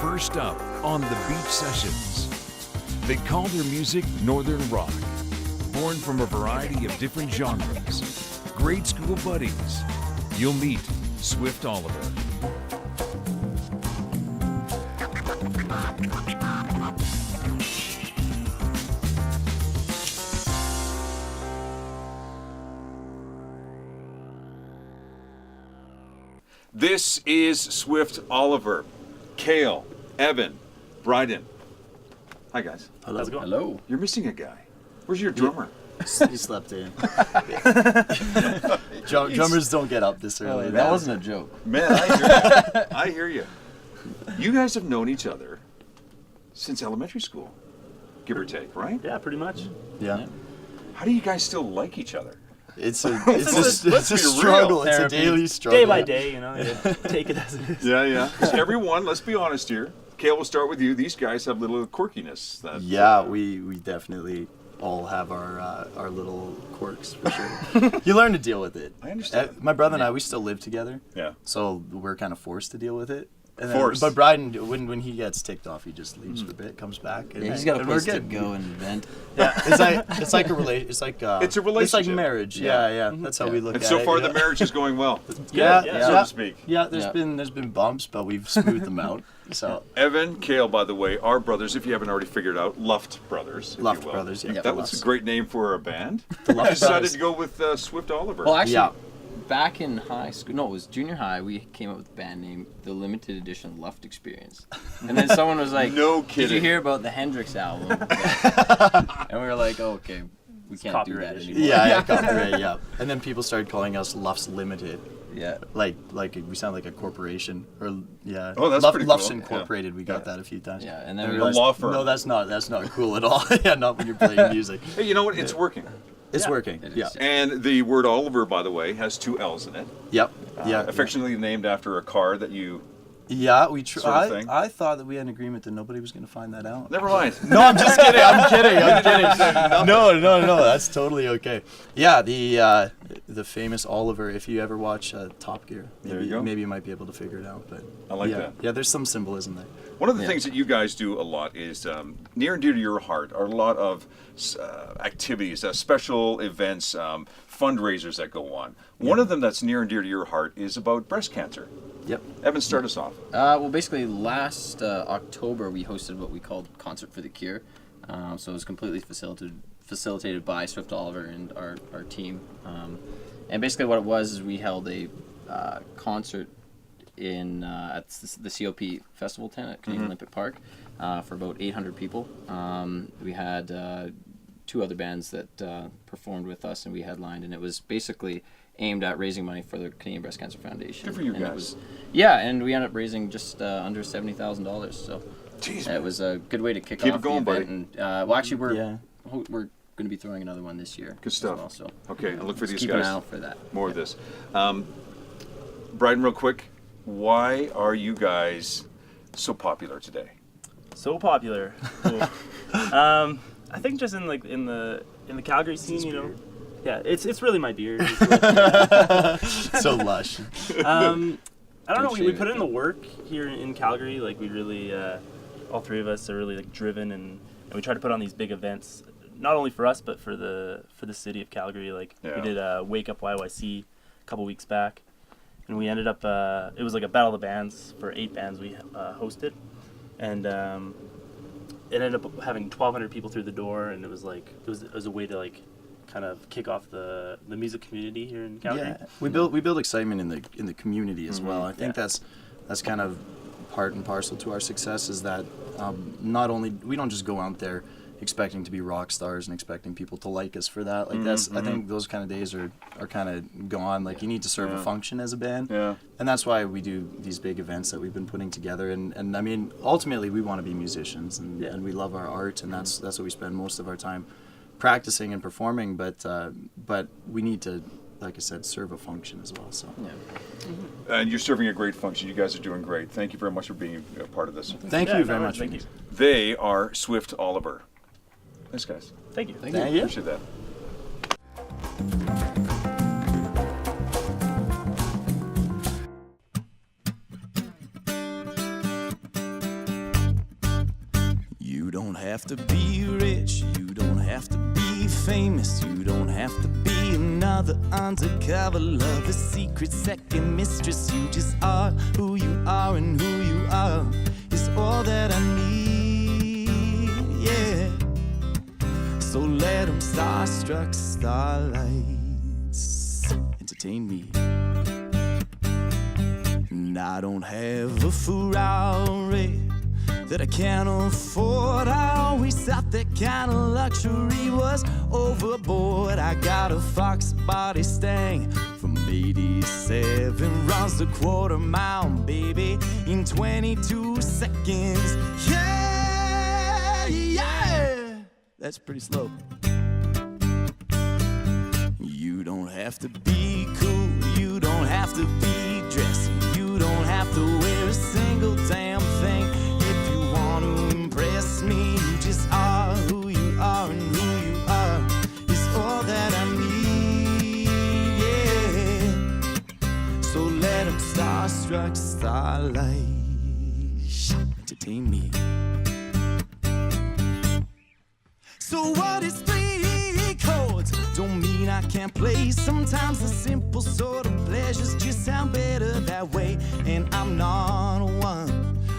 First up on the Beach Sessions. They call their music Northern Rock. Born from a variety of different genres. Grade school buddies. You'll meet Swift Oliver. This is Swift Oliver, Cale, Evan, Bryden. Hi, guys. Hello. How's it going? Hello. You're missing a guy. Where's your drummer? He slept in. Drummers don't get up this early. That wasn't a joke. Man, I hear you. I hear you. You guys have known each other since elementary school, give or take, right? Yeah, pretty much. Yeah. How do you guys still like each other? It's a Let's be struggle. real. It's a daily struggle. Day by day, you know, you take it as it is. Yeah. 'Cause everyone, let's be honest here. Cale, we'll start with you. These guys have little quirkiness. That, Yeah, we definitely all have our little quirks for sure. You learn to deal with it. I understand. My brother and I, we still live together. Yeah. So we're kind of forced to deal with it. And Forced. But Bryden, when he gets ticked off, he just leaves for a bit, comes back. And Yeah, he's got a and we're place to good. go and vent. Yeah, it's like a it's like It's a It's like relationship. marriage. Yeah. Yeah. That's how we look And at so it. far, yeah. the marriage is going well, Yeah, Yeah. so yeah. to speak. Yeah, there's Yeah. been bumps, but we've smoothed them out. So Evan, Cale, by the way, are brothers, if you haven't already figured out, Luft Brothers. if Luft you will. Brothers, yeah. That was a great name for a band. The I Luft decided Brothers. to go with Swift Oliver. Well, actually, Yeah. back in high school, no, it was junior high, we came up with a band name, the Limited Edition Luft Experience. And then someone was like, No Did kidding. you hear about the Hendrix album? And we were like, oh, okay, we can't do that copyright issue. anymore. yeah, copyright, yeah. And then people started calling us Luft's Limited. Yeah. Like we sound like a corporation, or yeah. Oh, that's pretty Luft's cool. Incorporated. Yeah. We got that a few times. Yeah, and then we we realized, law firm. No, that's not cool at all. Yeah, not when you're playing music. Hey, you know what? It's working. It's Yeah. working. It is, Yeah. yeah. And the word Oliver, by the way, has 2 L's in it. Yep. Yeah. Affectionately named after a car that you... Yeah, sort of thing. I thought that we had an agreement that nobody was going to find that out. Never mind. No, I'm just kidding. I'm kidding. No. That's totally okay. Yeah, the famous Oliver. If you ever watch Top Gear, There you go. maybe you might be able to figure it out. But I like yeah, that. Yeah, there's some symbolism there. One of the Yeah. things that you guys do a lot is near and dear to your heart are a lot of activities, special events, fundraisers that go on. One of them that's near and dear to your heart is about breast cancer. Yep. Evan, start us off. Well, basically, last October, we hosted what we called Concert for the Cure. So it was completely facilitated by Swift Oliver and our team. And basically what it was is we held a concert at the COP Festival tent at Canadian Olympic Park for about 800 people. We had 2 other bands that performed with us, and we headlined, and it was basically aimed at raising money for the Canadian Breast Cancer Foundation. Good for you and guys. It was, yeah, and we ended up raising just under $70,000. So Jeez, it was a good way to kick Keep off it going, the event. buddy. And well, actually, we're Yeah. going to be throwing another one this year. Good as stuff. well, so Okay, and look for just these keep guys. an eye out for that. More of this. Bryden, real quick, why are you guys so popular today? So popular. Cool. I think just in the Calgary scene, you know. Yeah, it's really my beard. So lush. I don't know. We shave put it, in the work here in Calgary. Like we really, all 3 of us are really like driven, and we try to put on these big events, not only for us but for the city of Calgary. Like Yeah. we did Wake Up YYC a couple weeks back, and we ended up. It was like a battle of the bands for 8 bands we hosted, and it ended up having 1,200 people through the door, and it was a way to like kind of kick off the music community here in Calgary. Yeah, we build excitement in the community as well. I think that's kind of part and parcel to our success, is that not only we don't just go out there expecting to be rock stars and expecting people to like us for that. Like I think those kind of days are kind of gone. Like you need to serve a function as a band. Yeah. And that's why we do these big events that we've been putting together. And I mean, ultimately we want to be musicians, and we love our art, and that's what we spend most of our time practicing and performing, but we need to, like I said, serve a function as well. So And you're serving a great function. You guys are doing great. Thank you very much for being a part of this. thank Yeah, you very no, much. Thank you. They are Swift Oliver. Thanks, guys. Thank you. Thank you. Appreciate that. have to be rich, you don't have to be famous, you don't have to be another undercover lover, secret second mistress. You just are who you are, and who you are is all that I need, yeah. So let them starstruck starlights entertain me. And I don't have a Ferrari that I can't afford. I always thought that kind of luxury was overboard. I got a Fox body Stang from 87, runs the quarter mile, baby, in 22 seconds. Yeah, yeah, that's pretty slow. You don't have to be cool, you don't have to be dressy, you don't have to wear a single damn thing. If you want to impress me, you just are who you are, and who you are is all that I need, yeah. So let them starstruck starlight entertain me. So what is 3 chords? Don't mean I can't play. Sometimes the simple sort of pleasures just sound better that way. And I'm not one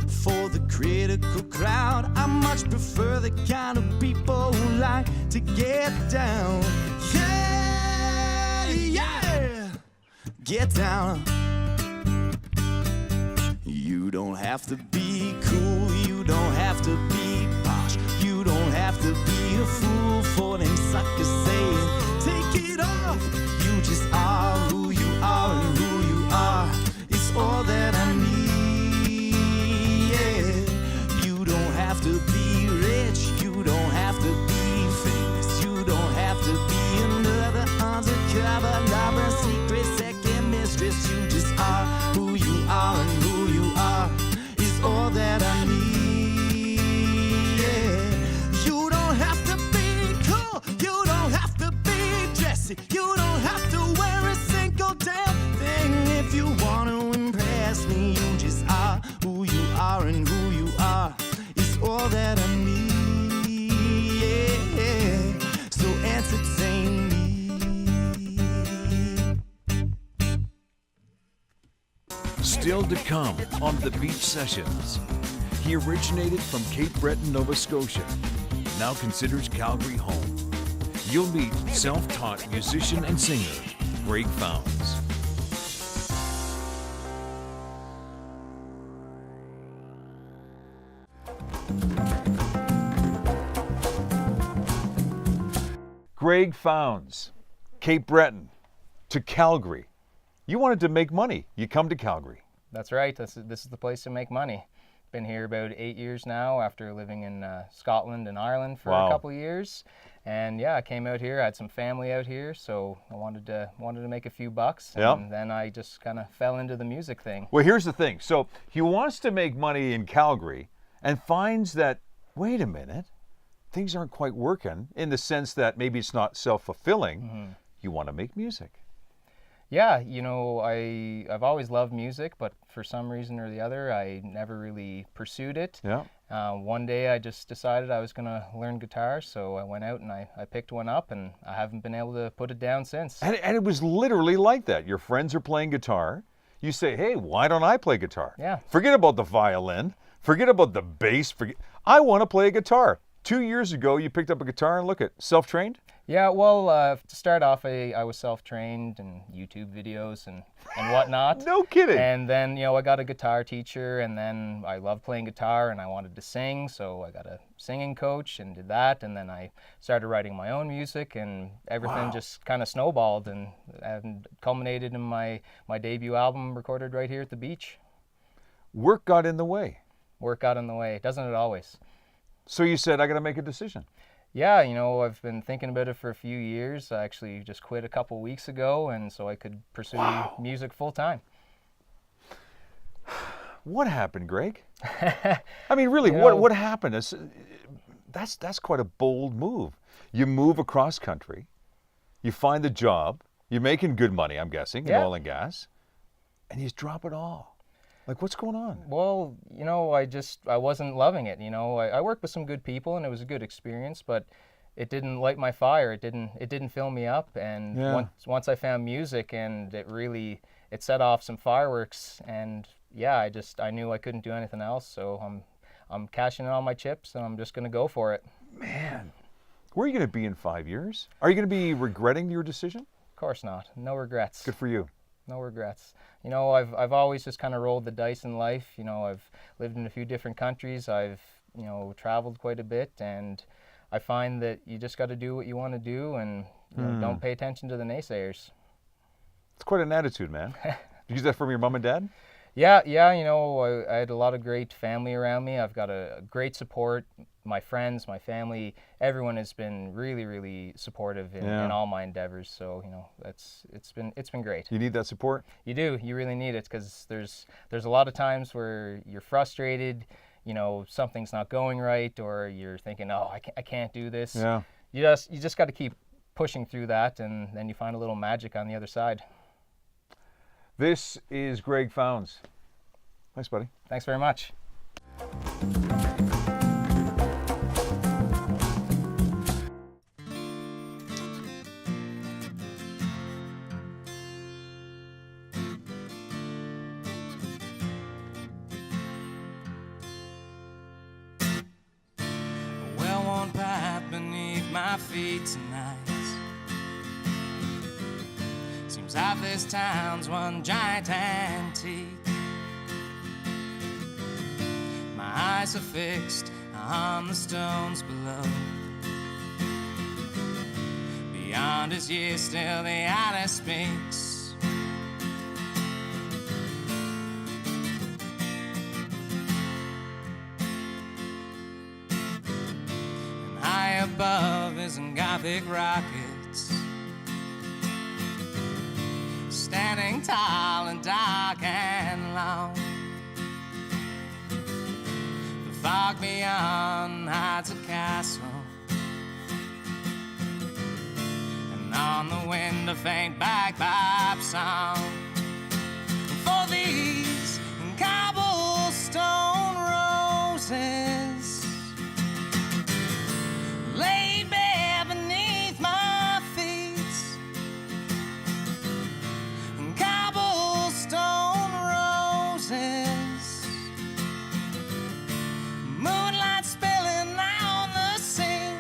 for the critical crowd. I much prefer the kind of people who like to get down. Yeah, yeah, get down. You don't have to be cool, you don't have to be posh, you don't have to be a fool for them suckers saying take it off. You just are who you are, and who you are is all that I need, yeah. You don't have to be rich, you don't have to be famous, you don't have to be another undercover lover, secret second mistress. You just are who you are, and who you are is all that I need, yeah. You don't have to be cool, you don't have to be dressy, you don't have to wear a single damn thing. If you want to impress me, you just are who you are, and who you are is all that I need, yeah. So entertain me. Still to come on The Beach Sessions. He originated from Cape Breton, Nova Scotia, now considers Calgary home. You'll meet self-taught musician and singer, Greg Founds. Greg Founds, Cape Breton to Calgary. You wanted to make money. You come to Calgary. That's right. This is the place to make money. Been here about 8 years now after living in Scotland and Ireland for Wow. a couple years. And yeah, I came out here. I had some family out here, so I wanted to make a few bucks. Yep. And then I just kind of fell into the music thing. Well, here's the thing. So he wants to make money in Calgary and finds that, wait a minute, things aren't quite working in the sense that maybe it's not self-fulfilling. Mm-hmm. You want to make music. Yeah, you know, I've always loved music, but for some reason or the other, I never really pursued it. Yeah. One day I just decided I was going to learn guitar, so I went out and I picked one up, and I haven't been able to put it down since. And it was literally like that. Your friends are playing guitar. You say, hey, why don't I play guitar? Yeah. Forget about the violin. Forget about the bass. I want to play a guitar. 2 years ago, you picked up a guitar and look at self-trained? Yeah, well, to start off, I was self-trained and YouTube videos and whatnot. No kidding. And then, you know, I got a guitar teacher, and then I loved playing guitar and I wanted to sing, so I got a singing coach and did that. And then I started writing my own music, and everything just kind of snowballed and culminated in my debut album recorded right here at the beach. Work got in the way. Work got in the way, doesn't it always? So you said, I got to make a decision. Yeah, you know, I've been thinking about it for a few years. I actually just quit a couple weeks ago, and so I could pursue music full time. What happened, Greg? I mean, really, what happened? That's quite a bold move. You move across country, you find the job, you're making good money, I'm guessing, in oil and gas, and you just drop it all. Like, what's going on? Well, I wasn't loving it. I worked with some good people and it was a good experience, but it didn't light my fire. It didn't fill me up. And once I found music, and it set off some fireworks. And yeah, I knew I couldn't do anything else. So I'm cashing in all my chips and I'm just gonna go for it. Man, where are you going to be in 5 years? Are you going to be regretting your decision? Of course not. No regrets. Good for you. No regrets. I've always just kind of rolled the dice in life. I've lived in a few different countries. I've traveled quite a bit, and I find that you just got to do what you want to do, and don't pay attention to the naysayers. It's quite an attitude, man. Did you get that from your mom and dad? Yeah. I had a lot of great family around me. I've got a great support. My friends, my family, everyone has been really, really supportive in all my endeavors. So it's been great. You need that support? You do. You really need it, because there's a lot of times where you're frustrated. Something's not going right, or you're thinking, oh, I can't do this. Yeah. You just got to keep pushing through that, and then you find a little magic on the other side. This is Greg Founds. Thanks, buddy. Thanks very much. Well-worn path beneath my feet tonight. Seems like this town's one giant antique. My eyes are fixed on the stones below. Beyond is years, still the alley speaks. And high above is in Gothic rockets, standing tall and dark and long. The fog beyond hides a castle, and on the wind a faint bagpipe song. For these cobblestone roses laid bare beneath my feet, cobblestone roses, moonlight spilling on the sea.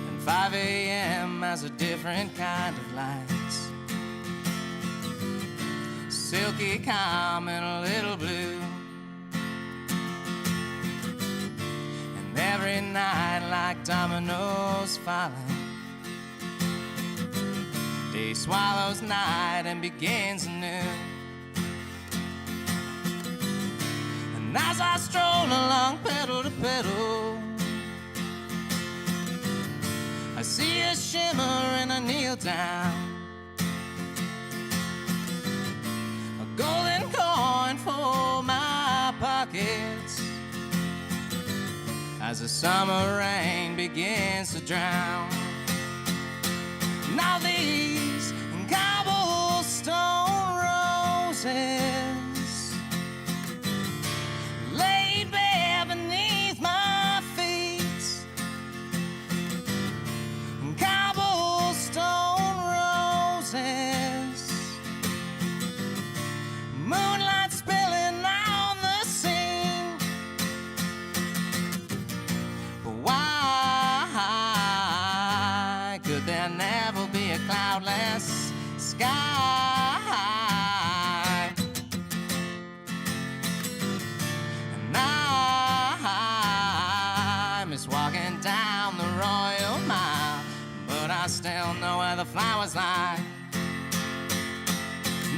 And 5 a.m. has a different kind of light, silky calm and a little blue. And every night like dominoes falling, day swallows night and begins anew. And as I stroll along pedal to pedal, I see a shimmer and I kneel down. A golden coin for my pockets as the summer rain begins to drown. Now these cobblestone roses laid bare beneath my feet, cobblestone roses, moonlight spilling on the scene. But why could there never be a cloudless sky? And I miss walking down the Royal Mile, but I still know where the flowers lie.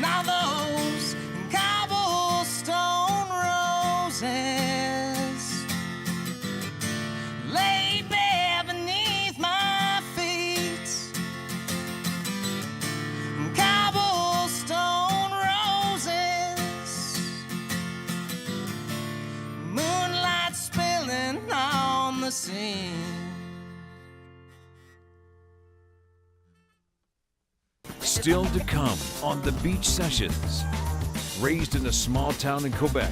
Now those cobblestone roses laid bare beneath my feet, cobblestone roses, moonlight spilling on the scene. Still to come on the Beach Sessions. Raised in a small town in Quebec,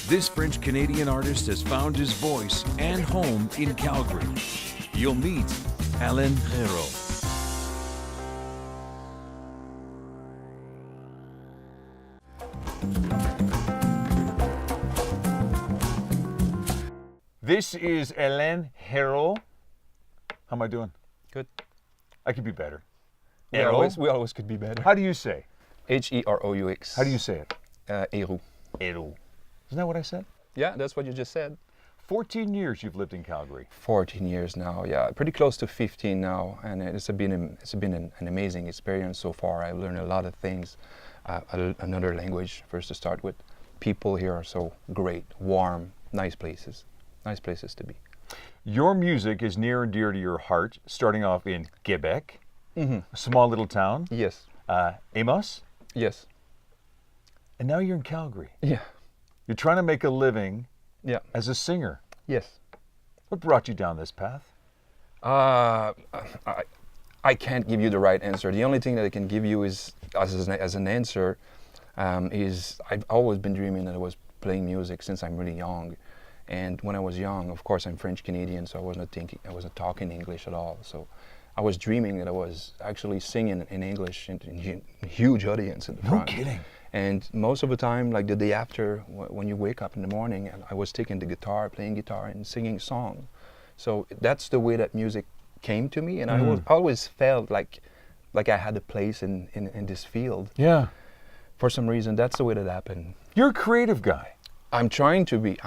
this French-Canadian artist has found his voice and home in Calgary. You'll meet Alain Heroux. This is Alain Heroux. How am I doing? Good. I could be better. We Heroux? always could be better. How do you say? Heroux. How do you say it? Heroux. Heroux. Isn't that what I said? Yeah, that's what you just said. 14 years you've lived in Calgary. 14 years now, yeah, pretty close to 15 now, and it's been an amazing experience so far. I've learned a lot of things, another language first to start with. People here are so great, warm, nice places to be. Your music is near and dear to your heart, starting off in Quebec, Mm-hmm. a small little town, Yes, Amos, yes, and now you're in Calgary. yeah, You're trying to make a living yeah, as a singer. yes. What brought you down this path? I can't give you the right answer. The only thing that I can give you is, as an answer, is I've always been dreaming that I was playing music since I'm really young. And when I was young, of course, I'm French Canadian, so I wasn't talking English at all. So I was dreaming that I was actually singing in English in huge audience in the front. No kidding. And most of the time, like the day after, when you wake up in the morning, I was taking the guitar, playing guitar, and singing a song. So that's the way that music came to me, and I always felt like I had a place in this field. Yeah. For some reason, that's the way that happened. You're a creative guy. I'm trying to be.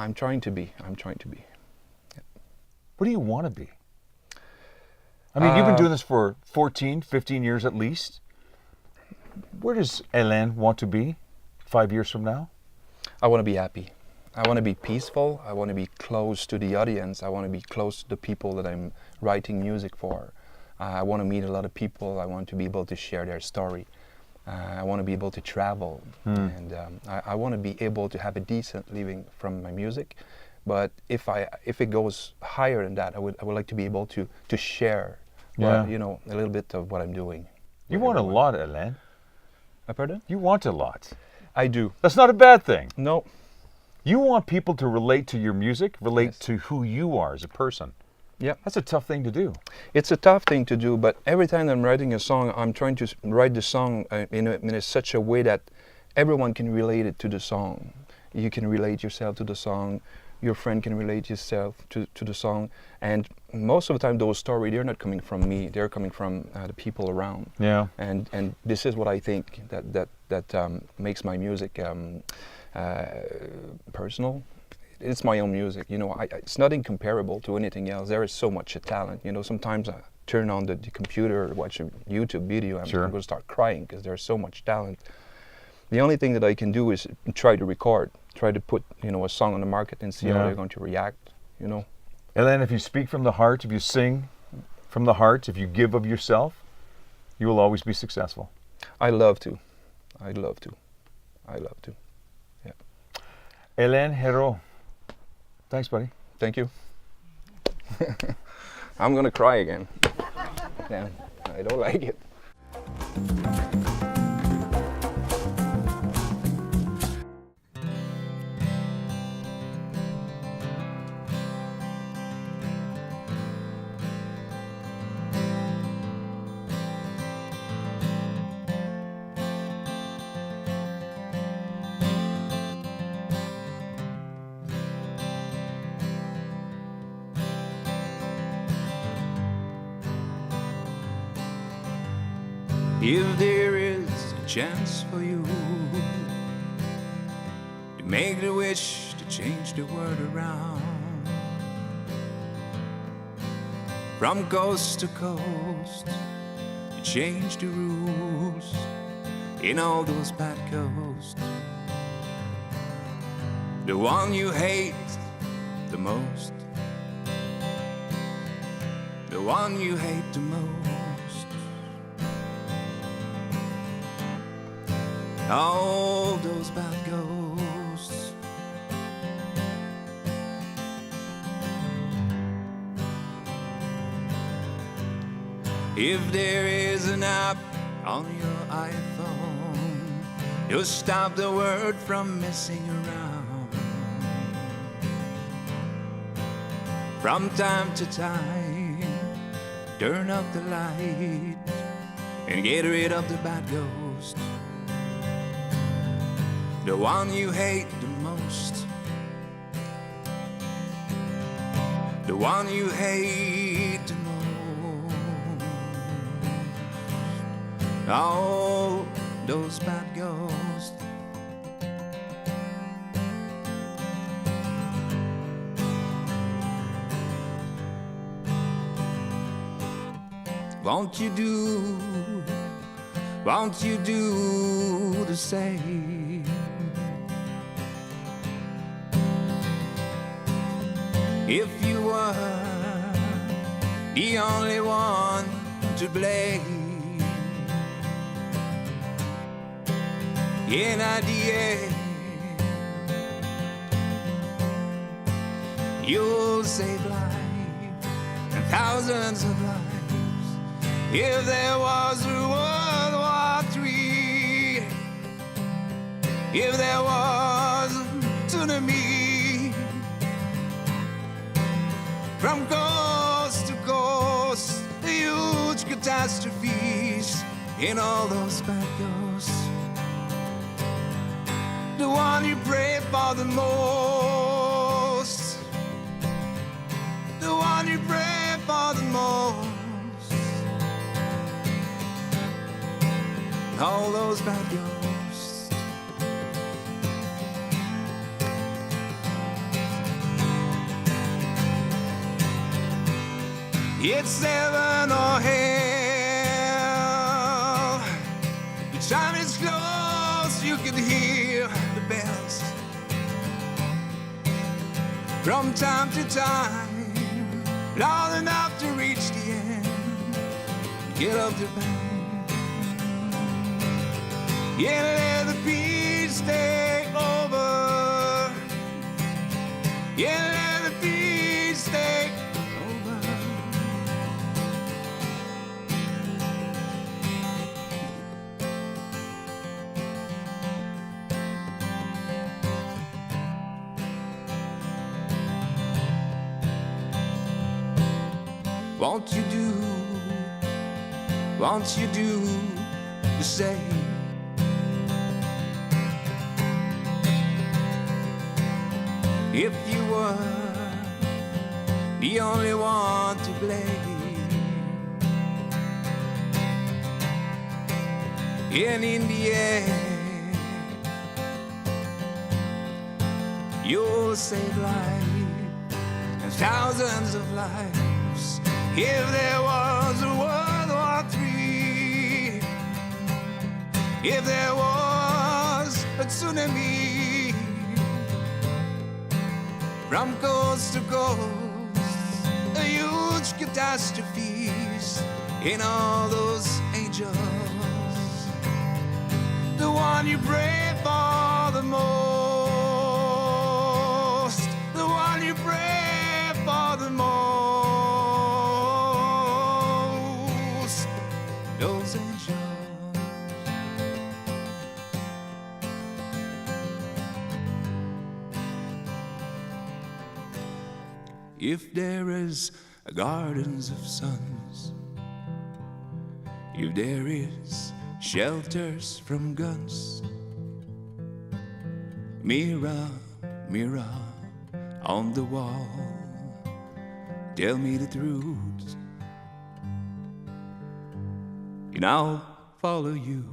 What do you want to be? I mean, you've been doing this for 14, 15 years at least. Where does Alain want to be 5 years from now? I want to be happy. I want to be peaceful. I want to be close to the audience. I want to be close to the people that I'm writing music for. I want to meet a lot of people. I want to be able to share their story. I want to be able to travel, and I want to be able to have a decent living from my music. But if it goes higher than that, I would like to be able to share, Yeah. a little bit of what I'm doing. You with want a everyone. lot, Alain. Pardon? You want a lot. I do. That's not a bad thing. No. You want people to relate to your music, relate Yes. to who you are as a person. Yeah. That's a tough thing to do. It's a tough thing to do, but every time I'm writing a song, I'm trying to write the song in such a way that everyone can relate it to the song. You can relate yourself to the song. Your friend can relate yourself to the song. And most of the time, those stories, they're not coming from me. They're coming from the people around. Yeah. And this is what I think that makes my music personal. It's my own music, it's nothing comparable to anything else. There is so much talent, sometimes I turn on the computer or watch a YouTube video and Sure. I'm going to start crying because there's so much talent. The only thing that I can do is try to record, try to put, a song on the market and see how Yeah. they're going to react, Alain, if you speak from the heart, if you sing from the heart, if you give of yourself, you will always be successful. I'd love to. Yeah. Alain Heroux. Thanks, buddy. Thank you. I'm going to cry again. Yeah, I don't like it. If there is a chance for you to make the wish to change the world around, from coast to coast, to change the rules in all those bad coasts, the one you hate the most, the one you hate the most. All those bad ghosts. If there is an app on your iPhone. You'll stop the word from messing around. From time to time, turn up the light and get rid of the bad ghost, the one you hate the most, the one you hate the most. All those bad ghosts. Won't you do the same? If you were the only one to blame, at the end you'll save lives and thousands of lives. If there was a World War III, if there was a tsunami, from coast to coast, huge catastrophes in all those bad ghosts, the one you pray for the most, the one you pray for the most. All those bad ghosts. It's heaven or hell. The time is close, you can hear the bells. From time to time, loud enough to reach the end. Get up the band. Yeah, let the peace take over. Yeah, let the peace take over. Won't you do the same? If you were the only one to blame, and in the end you'll save lives and thousands of lives. If there was a World War III, if there was a tsunami, from coast to coast, huge catastrophes in all those angels, the one you pray for the most, the one you pray for the most, those angels. If there is gardens of suns, if there is shelters from guns, mirror, mirror on the wall, tell me the truth, and I'll follow you.